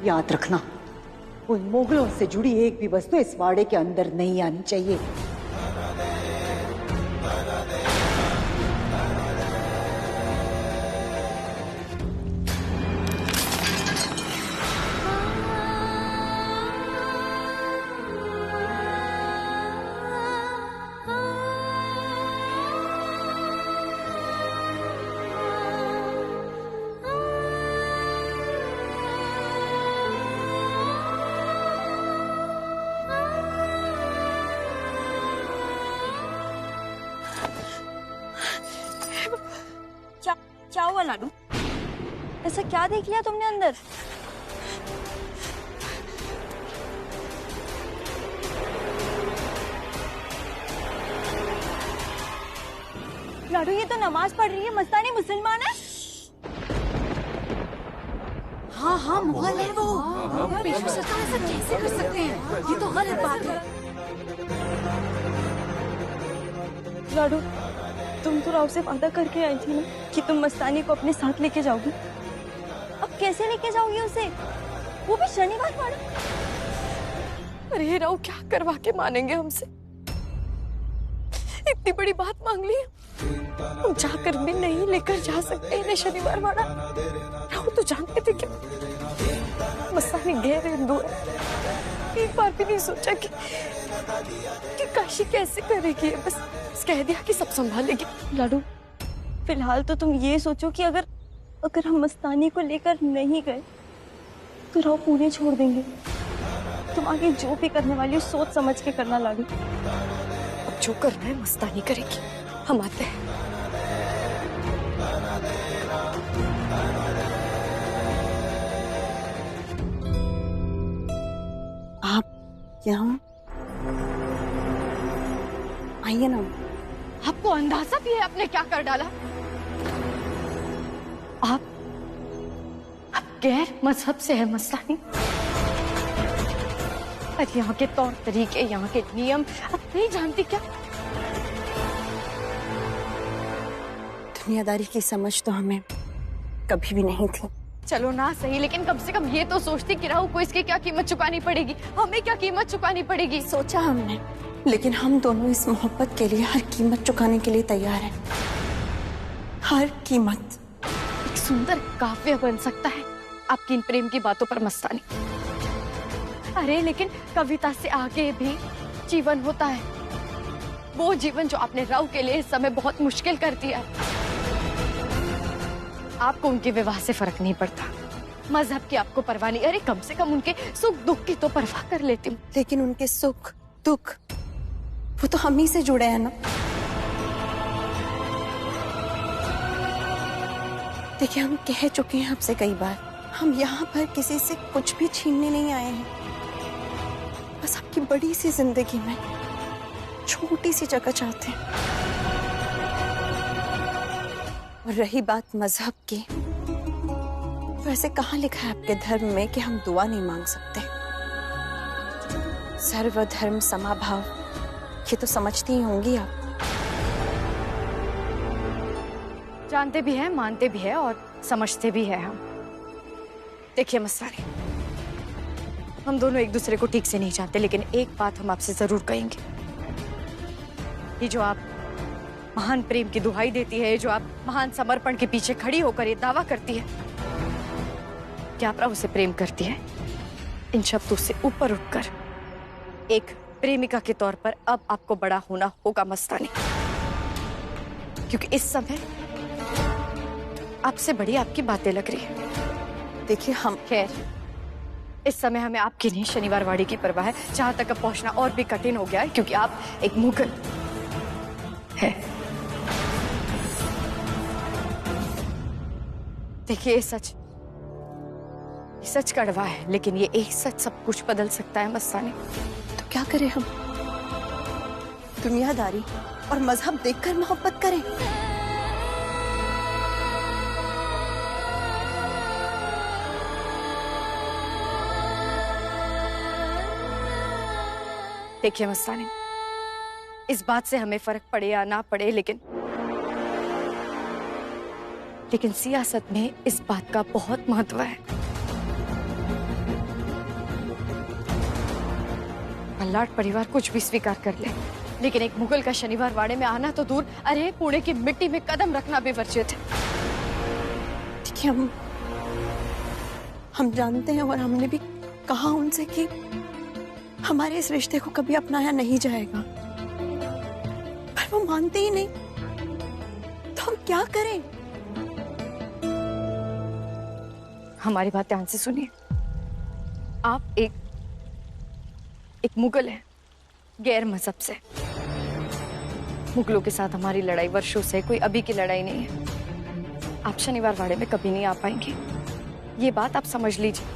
याद रखना, उन मुगलों से जुड़ी एक भी वस्तु इस वाड़े के अंदर नहीं आनी चाहिए। क्या हुआ लाडू? ऐसा क्या देख लिया तुमने अंदर? लाडू ये तो नमाज पढ़ रही है, मस्तानी मुसलमान है। हाँ हाँ मुगल है वो। पेशवा सरकार ऐसा कैसे कर सकते हैं? ये तो गलत बात है। लाडू तुम तो राव से वादा करके आई थी ना कि तुम मस्तानी को अपने साथ लेके जाओगी। अब कैसे लेके जाओगी उसे, वो भी शनिवार वाड़ा? अरे राव क्या करवा के मानेंगे हमसे? इतनी बड़ी बात मांग ली, हम जाकर भी नहीं लेकर जा सकते इन्हें शनिवार वाड़ा। राव तो जानते थे कि मस्तानी गैर हिंदू है। एक बार भी नहीं सोचा कि काशी कैसे करेगी। बस कह दिया कि सब संभालेगी। लाडू फिलहाल तो तुम ये सोचो कि अगर हम मस्तानी को लेकर नहीं गए तो राव पुणे छोड़ देंगे। तुम आगे जो भी करने वाली हो सोच समझ के करना लाडू। अब जो करना है मस्तानी करेगी, हम आते हैं। आप यहाँ आइए ना। आपको अंदाजा भी है आपने क्या कर डाला? आप गैर मजहब से है मस्तानी, और यहाँ के तौर तरीके, यहाँ के नियम आप नहीं जानती क्या? दुनियादारी की समझ तो हमें कभी भी नहीं थी। चलो ना सही, लेकिन कम से कम ये तो सोचती कि राहु को इसकी क्या कीमत चुकानी पड़ेगी, हमें क्या कीमत चुकानी पड़ेगी। सोचा हमने, लेकिन हम दोनों इस मोहब्बत के लिए हर कीमत चुकाने के लिए तैयार हैं। हर कीमत। एक सुंदर काव्य बन सकता है आपकी इन प्रेम की बातों पर मस्तानी। अरे लेकिन कविता से आगे भी जीवन होता है, वो जीवन जो आपने राव के लिए इस समय बहुत मुश्किल कर दिया है। आपको उनके विवाह से फर्क नहीं पड़ता, मजहब की आपको परवाह नहीं। अरे कम से कम उनके सुख दुख की तो परवाह कर लेती हूँ। लेकिन उनके सुख दुख वो तो हम ही से जुड़े हैं ना। देखिए हम कह चुके हैं आपसे कई बार, हम यहाँ पर किसी से कुछ भी छीनने नहीं आए हैं। बस आपकी बड़ी सी जिंदगी में छोटी सी जगह चाहते हैं। और रही बात मजहब की, वैसे कहाँ लिखा है आपके धर्म में कि हम दुआ नहीं मांग सकते? सर्वधर्म समाभाव, ये तो समझती ही होंगी आप। जानते भी हैं, मानते भी हैं और समझते भी हैं हम। देखिए मस्तानी, हम दोनों एक दूसरे को ठीक से नहीं जानते, लेकिन एक बात हम आपसे जरूर कहेंगे। ये जो आप महान प्रेम की दुहाई देती है, जो आप महान समर्पण के पीछे खड़ी होकर ये दावा करती है कि आप राव से प्रेम करती है, इन शब्दों से ऊपर उठकर एक प्रेमिका के तौर पर अब आपको बड़ा होना होगा मस्तानी, क्योंकि इस समय आपसे बड़ी आपकी बातें लग रही है। देखिए हम, खैर इस समय हमें आपकी नहीं शनिवार वाड़ी की परवाह है, जहां तक अब पहुंचना और भी कठिन हो गया है, क्योंकि आप एक मुगल है। देखिए ये सच कड़वा है, लेकिन ये एक सच सब कुछ बदल सकता है मस्तानी। तो क्या करें हम? दुनियादारी और मजहब देखकर मोहब्बत करें? देखिए मस्तानी, इस बात से हमें फर्क पड़े या ना पड़े, लेकिन सियासत में इस बात का बहुत महत्व है। पल्लाट परिवार कुछ भी स्वीकार कर ले, लेकिन एक मुगल का शनिवार वाड़े में आना तो दूर, अरे पुणे की मिट्टी में कदम रखना भी वर्जित है। देखिए, हम जानते हैं और हमने भी कहा उनसे कि हमारे इस रिश्ते को कभी अपनाया नहीं जाएगा, पर वो मानते ही नहीं। तो हम क्या करें? हमारी बात ध्यान से सुनिए। आप एक मुगल हैं, गैर मजहब से। मुगलों के साथ हमारी लड़ाई वर्षों से, कोई अभी की लड़ाई नहीं है। आप शनिवार वाड़े में कभी नहीं आ पाएंगे, ये बात आप समझ लीजिए।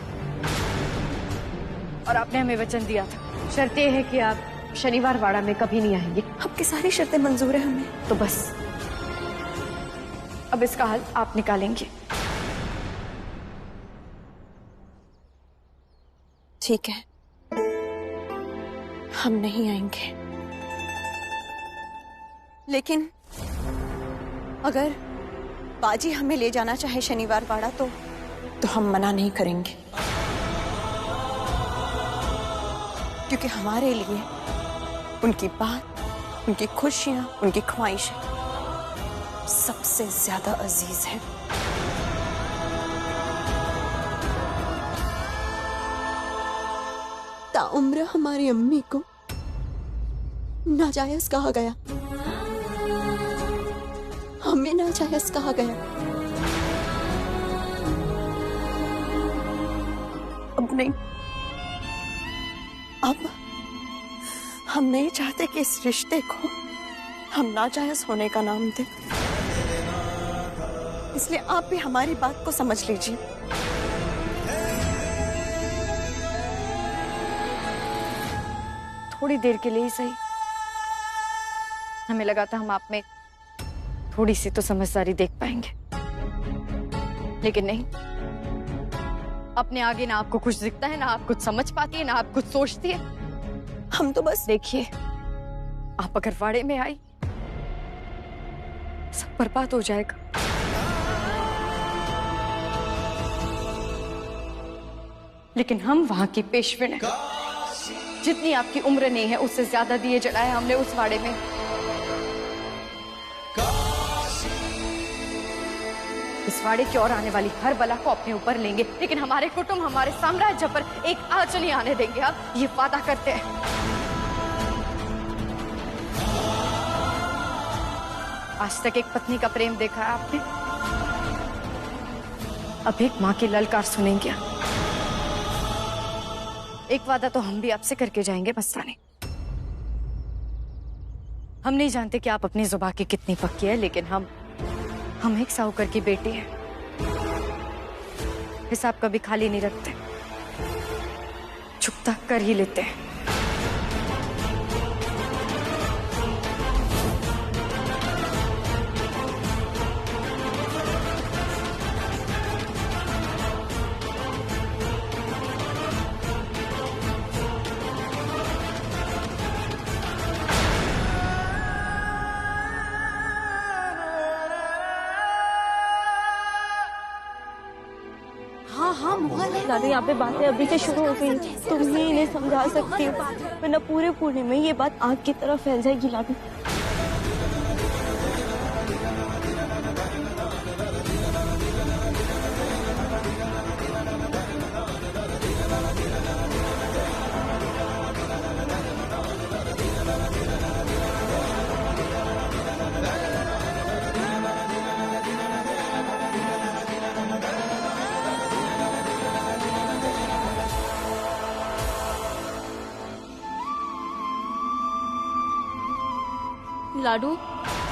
और आपने हमें वचन दिया था, शर्त यह है कि आप शनिवार वाड़ा में कभी नहीं आएंगे। आपकी सारी शर्तें मंजूर है हमें। तो बस अब इसका हल आप निकालेंगे। ठीक है, हम नहीं आएंगे, लेकिन अगर बाजी हमें ले जाना चाहे शनिवार वाड़ा तो हम मना नहीं करेंगे, क्योंकि हमारे लिए उनकी बात, उनकी खुशियां, उनकी ख्वाहिशें सबसे ज्यादा अजीज है। ताउम्र हमारी अम्मी को नाजायज कहा गया, हमें नाजायज कहा गया। अब नहीं, अब हम नहीं चाहते कि इस रिश्ते को हम नाजायज होने का नाम दें, इसलिए आप भी हमारी बात को समझ लीजिए। थोड़ी देर के लिए ही सही, हमें लगा था हम आप में थोड़ी सी तो समझदारी देख पाएंगे, लेकिन नहीं। अपने आगे ना आपको कुछ दिखता है, ना आप कुछ समझ पाती है, ना आप कुछ सोचती है। हम तो बस देखिए, आप अगर वाड़े में आई, सब बर्बाद हो जाएगा। लेकिन हम वहां की पेशवे हैं। जितनी आपकी उम्र नहीं है, उससे ज्यादा दिए जलाए हमने उस वाड़े में। इस वाड़े की ओर आने वाली हर बला को अपने ऊपर लेंगे, लेकिन हमारे कुटुंब, हमारे साम्राज्य पर एक आंच नहीं आने देंगे। आप ये वादा करते हैं? आज तक एक पत्नी का प्रेम देखा है आपने? अब एक मां की ललकार सुनेंगे। एक वादा तो हम भी आपसे करके जाएंगे मस्तानी। हम नहीं जानते कि आप अपनी जुबान की कितनी पक्की है, लेकिन हम एक साहूकर की बेटी है। हिसाब कभी खाली नहीं रखते, चुकता कर ही लेते हैं। दादी, यहाँ पे बातें अभी से शुरू हो गई, तुम ही इन्हें समझा सकती हो, वरना पूरे पुणे में ये बात आग की तरह फैल जाएगी। लाडू, लाडू,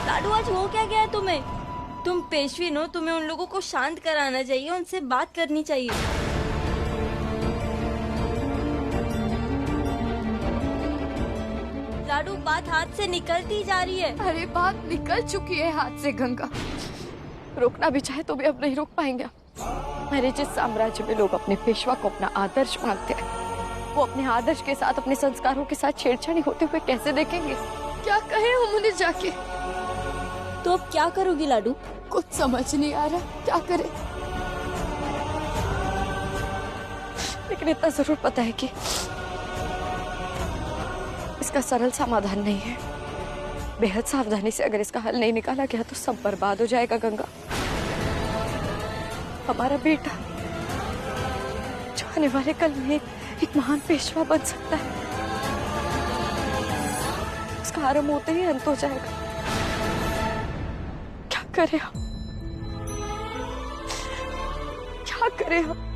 लाडू, आज हो क्या गया तुम्हें? तुम पेशवी हो, तुम्हें उन लोगों को शांत कराना चाहिए, उनसे बात करनी चाहिए। लाडू, बात हाथ से निकलती जा रही है। अरे बात निकल चुकी है हाथ से गंगा, रोकना भी चाहे तो भी अब नहीं रोक पाएंगे। मेरे जिस साम्राज्य में लोग अपने पेशवा को अपना आदर्श मानते हैं, वो अपने आदर्श के साथ, अपने संस्कारों के साथ छेड़छाड़ी होते हुए कैसे देखेंगे? क्या कहें हम उन्हें जाके? तो अब क्या करोगी लाडू? कुछ समझ नहीं आ रहा क्या करे, लेकिन इतना जरूर पता है कि इसका सरल समाधान नहीं है। बेहद सावधानी से अगर इसका हल नहीं निकाला गया तो सब बर्बाद हो जाएगा गंगा। हमारा बेटा जो आने वाले कल में एक महान पेशवा बन सकता है, उसका आरंभ होते ही अंत हो जाएगा। क्या करें हम? क्या करें हम?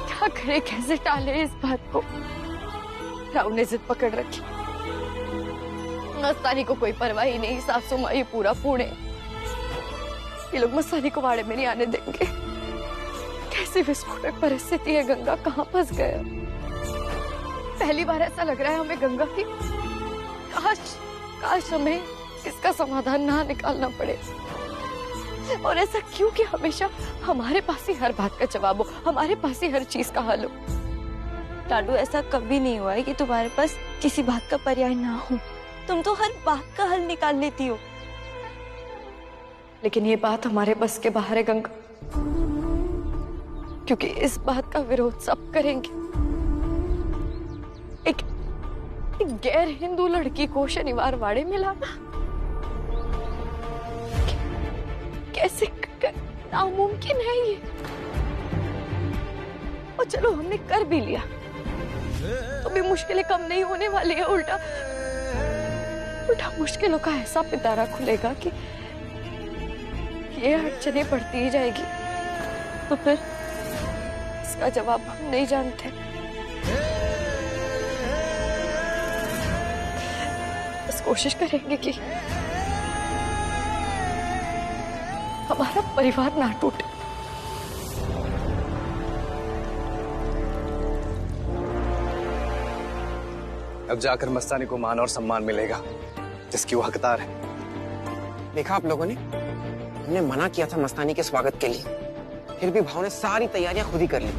क्या करें? कैसे टाले इस बात को? राव ने जिद पकड़ रखी। मस्तानी को कोई परवाह ही नहीं। सासू माँ ये पूरा पुणे, ये लोग मस्तानी को वाड़े में नहीं आने देंगे। कैसी विस्फोटक परिस्थिति है गंगा, कहाँ फंस गए? पहली बार ऐसा लग रहा है हमें गंगा की काश हमें इसका समाधान ना निकालना पड़े। और ऐसा क्यों कि हमेशा हमारे पास ही हर बात का जवाब हो, हमारे पास ही हर चीज का हल हो। लाडू, ऐसा कभी नहीं हुआ है कि तुम्हारे पास किसी बात का पर्याय ना हो। तुम तो हर बात का हल निकाल लेती हो। लेकिन ये बात हमारे बस के बाहर है गंगा, क्योंकि इस बात का विरोध सब करेंगे। एक गैर हिंदू लड़की को शनिवार वाड़े में लाना कैसे नामुमकिन है ये। और चलो हमने कर भी लिया तो भी मुश्किलें कम नहीं होने वाली है। उल्टा मुश्किलों का ऐसा पिटारा खुलेगा कि ये अड़चने बढ़ती ही जाएगी। तो फिर इसका जवाब हम नहीं जानते। बस कोशिश करेंगे कि हमारा परिवार ना टूटे। अब जाकर मस्तानी को मान और सम्मान मिलेगा जिसकी वो हकदार है। देखा आप लोगों ने, हमने मना किया था मस्तानी के स्वागत के लिए, फिर भी भाव ने सारी तैयारियां खुद ही कर ली।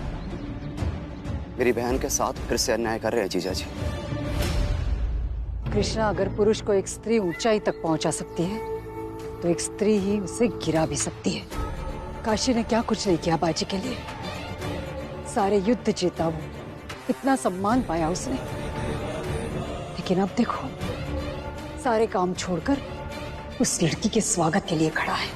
मेरी बहन के साथ फिर से अन्याय कर रहे हैं जीजा जी। कृष्णा, अगर पुरुष को एक स्त्री ऊंचाई तक पहुंचा सकती है तो एक स्त्री ही उसे गिरा भी सकती है। काशी ने क्या कुछ नहीं किया बाजी के लिए, सारे युद्ध जीता वो, इतना सम्मान पाया उसने। लेकिन अब देखो, सारे काम छोड़कर उस लड़की के स्वागत के लिए खड़ा है।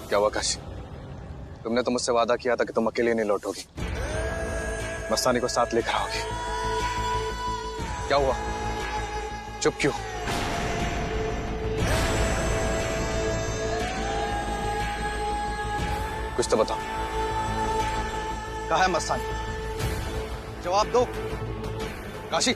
क्या हुआ काशी? तुमने तो मुझसे वादा किया था कि तुम अकेले नहीं लौटोगी, मस्तानी को साथ लेकर आओगी। क्या हुआ? चुप क्यों? कुछ तो बताओ। कहाँ है मस्तानी? जवाब दो काशी।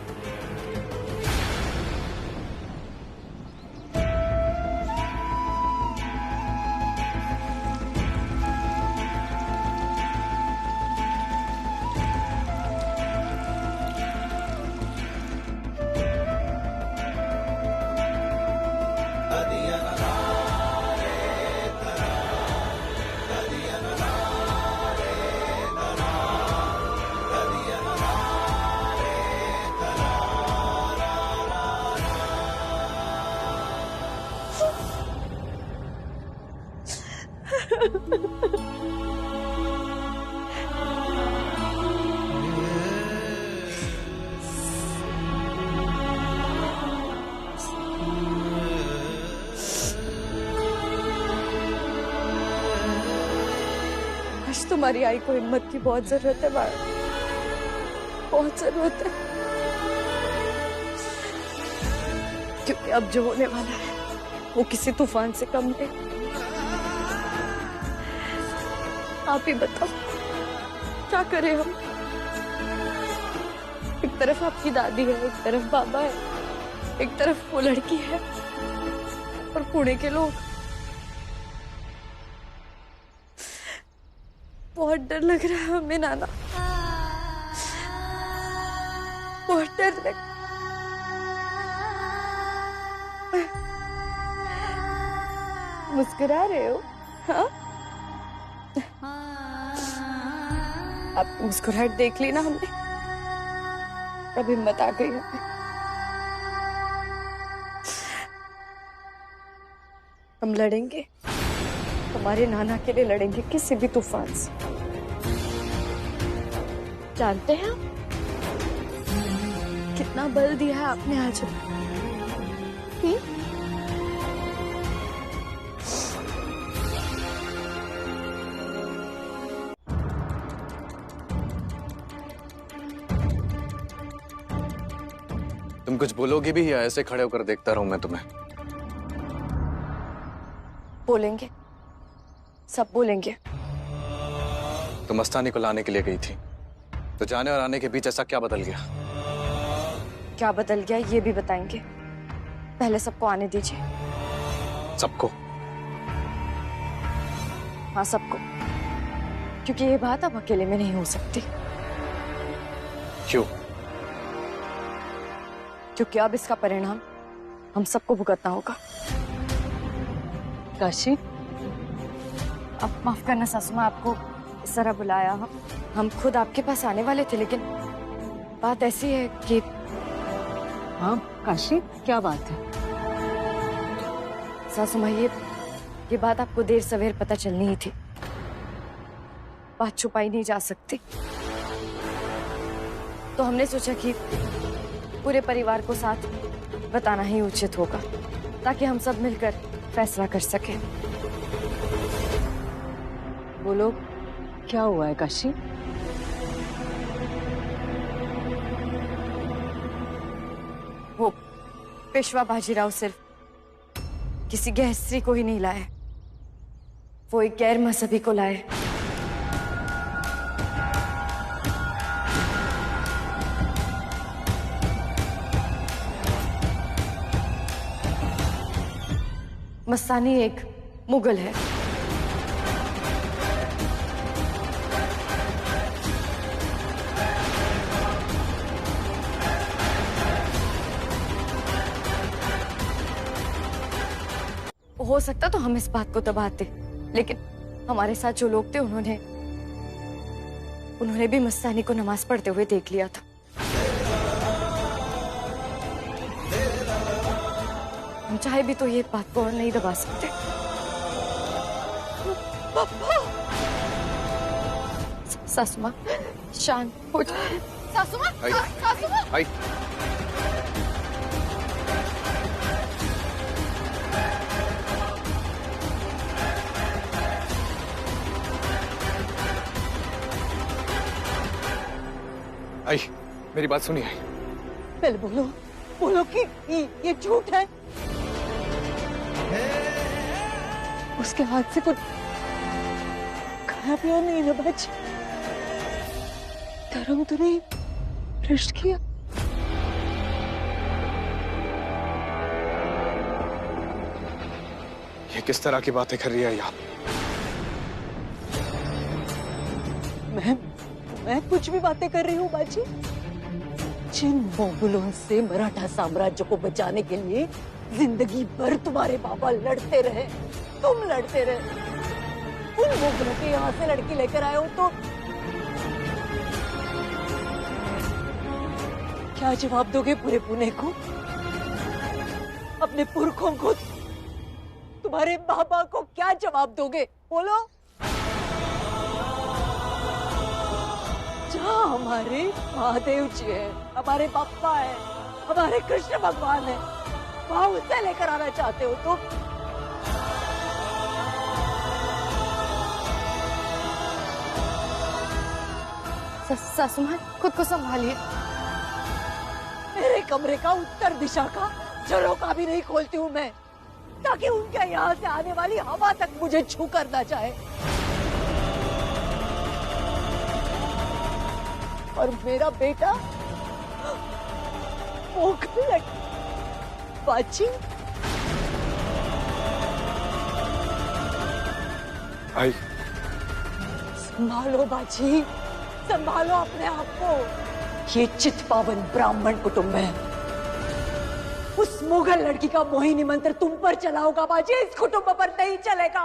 आज तुम्हारी आई को हिम्मत की बहुत जरूरत है, बहुत जरूरत है। अब जो होने वाला है वो किसी तूफान से कम नहीं। आप ही बताओ क्या करें हम। एक तरफ आपकी दादी है, एक तरफ बाबा है, एक तरफ वो लड़की है और पुणे के लोग। बहुत डर लग रहा है हमें नाना, बहुत डर लग। मुस्कुरा रहे हो? हाँ, आप मुस्कुराहट देख ली ना हमने, अब हिम्मत आ गई हमें। हम लड़ेंगे, हमारे नाना के लिए लड़ेंगे किसी भी तूफान से। जानते हैं आप कितना बल दिया है आपने आज हमें? तुम कुछ बोलोगी भी या ऐसे खड़े होकर देखता रहूं मैं तुम्हें? बोलेंगे, सब बोलेंगे। तुम मस्तानी को लाने के लिए गई थी, तो जाने और आने के बीच ऐसा क्या बदल गया? क्या बदल गया ये भी बताएंगे, पहले सबको आने दीजिए। सबको? हाँ सबको, क्योंकि ये बात अब अकेले में नहीं हो सकती। क्यों? क्योंकि अब इसका परिणाम हम सबको भुगतना होगा। काशी, अब माफ करना सासू माँ, आपको इस तरह बुलाया। हम खुद आपके पास आने वाले थे, लेकिन बात ऐसी है कि। हाँ काशी, क्या बात है? सासू माँ, ये बात आपको देर सवेर पता चलनी ही थी। बात छुपाई नहीं जा सकती, तो हमने सोचा कि पूरे परिवार को साथ बताना ही उचित होगा, ताकि हम सब मिलकर फैसला कर सकें। बोलो, क्या हुआ है काशी? वो पेशवा बाजीराव सिर्फ किसी गैर स्त्री को ही नहीं लाए, वो एक गैर मजहबी को लाए। मस्तानी एक मुगल है। हो सकता तो हम इस बात को दबाते, लेकिन हमारे साथ जो लोग थे उन्होंने भी मस्तानी को नमाज पढ़ते हुए देख लिया था। हम चाहे भी तो ये बात को और नहीं दबा सकते। सासू माँ, शांत हो जाए। सासू माँ, सासू माँ। आई। आई, मेरी बात सुनिए। पहले बोलो कि ये झूठ है। उसके हाथ से कुछ खाया पिया नहीं ना बच? धर्म तो नहीं भ्रष्ट किया? ये किस तरह की बातें कर रही है आप? मैं कुछ भी बातें कर रही हूँ बाजी। जिन मोगलों से मराठा साम्राज्य को बचाने के लिए जिंदगी भर तुम्हारे बाबा लड़ते रहे, तुम लड़ते रहे, उन मोगलों के यहाँ से लड़की लेकर आए हो, तो क्या जवाब दोगे पूरे पुणे को, अपने पुरखों को, तुम्हारे बाबा को क्या जवाब दोगे? बोलो। जहाँ हमारे महादेव जी है, हमारे बाप्पा है, हमारे कृष्ण भगवान है, वहां उसे लेकर आना चाहते हो तो? सासू माँ, खुद को संभालिए। मेरे कमरे का उत्तर दिशा का झरोका भी नहीं खोलती हूँ मैं, ताकि उनके यहाँ से आने वाली हवा तक मुझे छू कर ना जाए। और मेरा बेटा बाजी, आई संभालो बाजी, संभालो अपने आप को। ये चितपावन ब्राह्मण कुटुंब है। उस मुगल लड़की का मोहिनी मंत्र तुम पर चला होगा बाजी, इस कुटुंब पर नहीं चलेगा।